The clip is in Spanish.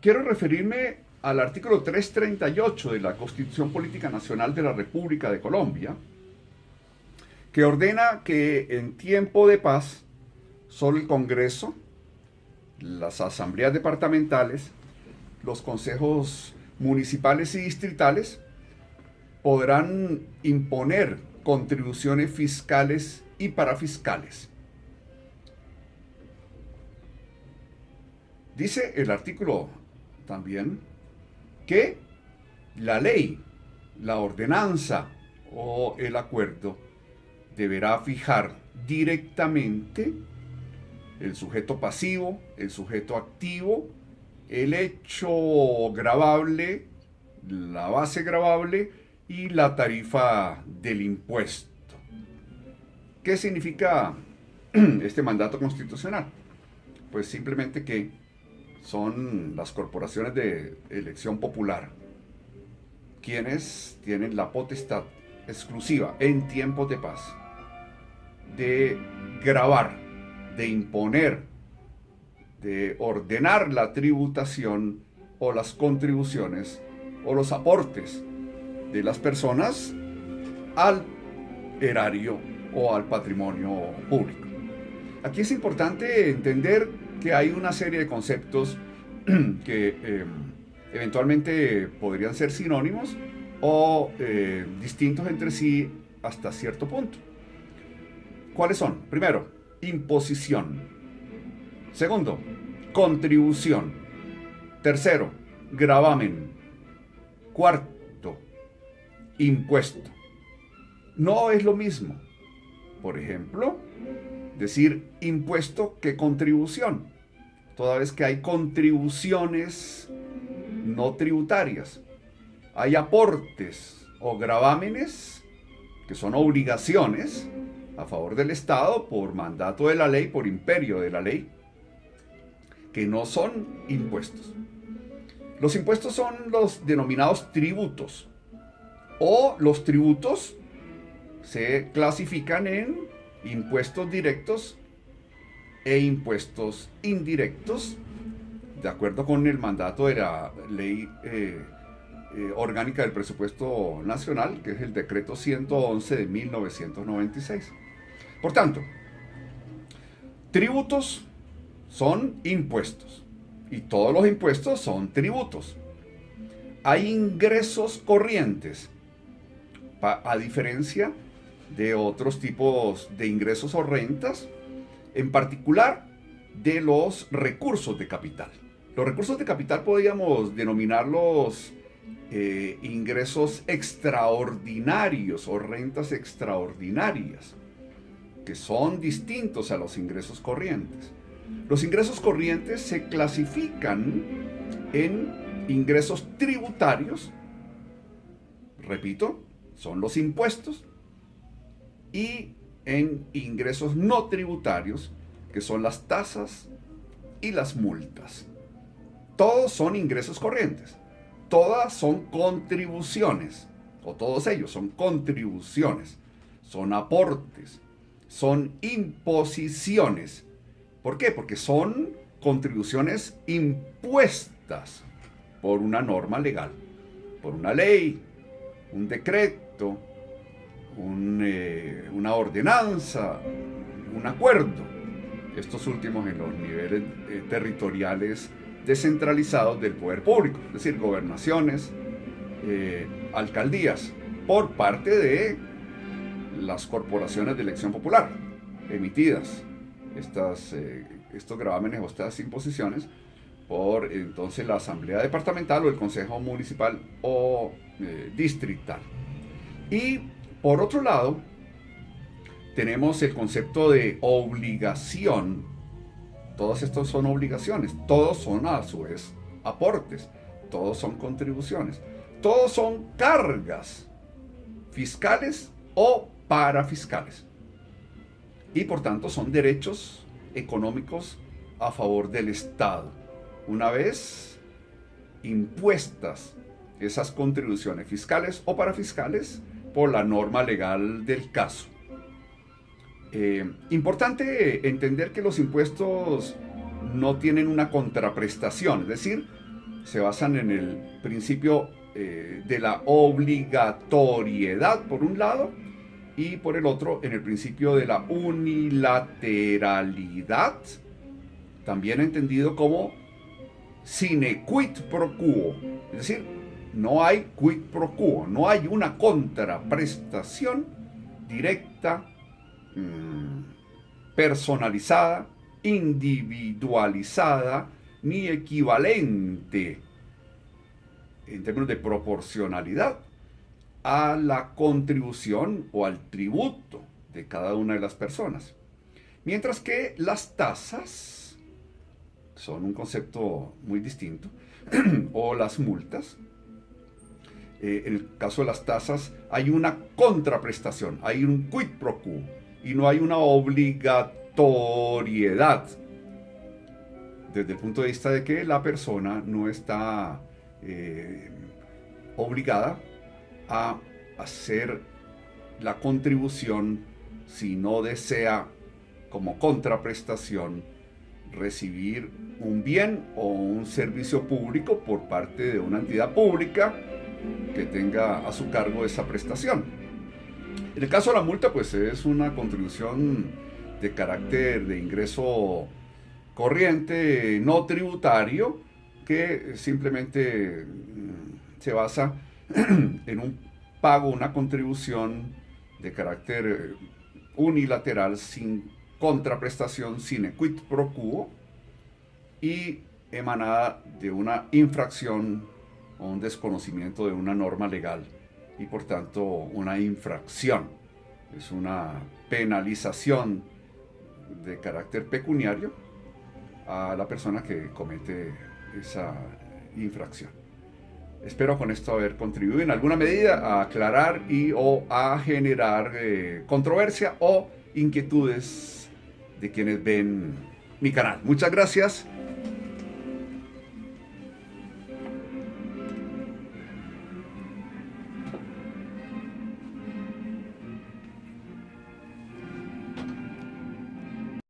quiero referirme al artículo 338 de la Constitución Política Nacional de la República de Colombia, que ordena que en tiempo de paz solo el Congreso, las asambleas departamentales, los consejos municipales y distritales podrán imponer contribuciones fiscales y parafiscales. Dice el artículo también que la ley, la ordenanza o el acuerdo deberá fijar directamente el sujeto pasivo, el sujeto activo, el hecho gravable, la base gravable y la tarifa del impuesto. ¿Qué significa este mandato constitucional? Pues simplemente que son las corporaciones de elección popular quienes tienen la potestad exclusiva en tiempos de paz de gravar, de imponer, de ordenar la tributación o las contribuciones o los aportes de las personas al erario o al patrimonio público. Aquí es importante entender que hay una serie de conceptos que eventualmente podrían ser sinónimos o distintos entre sí hasta cierto punto. ¿Cuáles son? Primero, imposición. Segundo, contribución. Tercero, gravamen. Cuarto, impuesto. No es lo mismo, por ejemplo, decir impuesto que contribución, toda vez que hay contribuciones no tributarias. Hay aportes o gravámenes que son obligaciones a favor del Estado por mandato de la ley, por imperio de la ley, que no son impuestos. Los impuestos son los denominados tributos, o los tributos se clasifican en impuestos directos e impuestos indirectos, de acuerdo con el mandato de la ley orgánica del presupuesto nacional, que es el decreto 111 de 1996. Por tanto, tributos son impuestos y todos los impuestos son tributos. Hay ingresos corrientes, a diferencia de otros tipos de ingresos o rentas, en particular de los recursos de capital. Los recursos de capital podríamos denominarlos ingresos extraordinarios o rentas extraordinarias, que son distintos a los ingresos corrientes. Los ingresos corrientes se clasifican en ingresos tributarios, repito, son los impuestos, y en ingresos no tributarios, que son las tasas y las multas. Todos son ingresos corrientes, todas son contribuciones, o todos ellos son contribuciones, son aportes, son imposiciones. ¿Por qué? Porque son contribuciones impuestas por una norma legal, por una ley, un decreto, una ordenanza, un acuerdo. Estos últimos en los niveles territoriales descentralizados del poder público, es decir, gobernaciones, alcaldías, por parte de las corporaciones de elección popular, emitidas estos gravámenes o estas imposiciones por entonces la asamblea departamental o el consejo municipal o distrital. Y por otro lado, tenemos el concepto de obligación. Todos estos son obligaciones, todos son a su vez aportes, todos son contribuciones, todos son cargas fiscales o parafiscales. Y por tanto son derechos económicos a favor del Estado. Una vez impuestas esas contribuciones fiscales o parafiscales por la norma legal del caso. Importante entender que los impuestos no tienen una contraprestación, es decir, se basan en el principio de la obligatoriedad, por un lado, y por el otro, en el principio de la unilateralidad, también entendido como sine quid pro quo. Es decir, no hay quid pro quo, no hay una contraprestación directa, personalizada, individualizada, ni equivalente en términos de proporcionalidad a la contribución o al tributo de cada una de las personas. Mientras que las tasas son un concepto muy distinto, o las multas. En el caso de las tasas hay una contraprestación, hay un quid pro quo y no hay una obligatoriedad desde el punto de vista de que la persona no está obligada a hacer la contribución si no desea como contraprestación recibir un bien o un servicio público por parte de una entidad pública que tenga a su cargo esa prestación. En el caso de la multa, pues es una contribución de carácter de ingreso corriente, no tributario, que simplemente se basa en un pago, una contribución de carácter unilateral, sin contraprestación, sine quid pro quo, y emanada de una infracción o un desconocimiento de una norma legal, y por tanto una infracción. Es una penalización de carácter pecuniario a la persona que comete esa infracción. Espero con esto haber contribuido en alguna medida a aclarar y o a generar controversia o inquietudes de quienes ven mi canal. Muchas gracias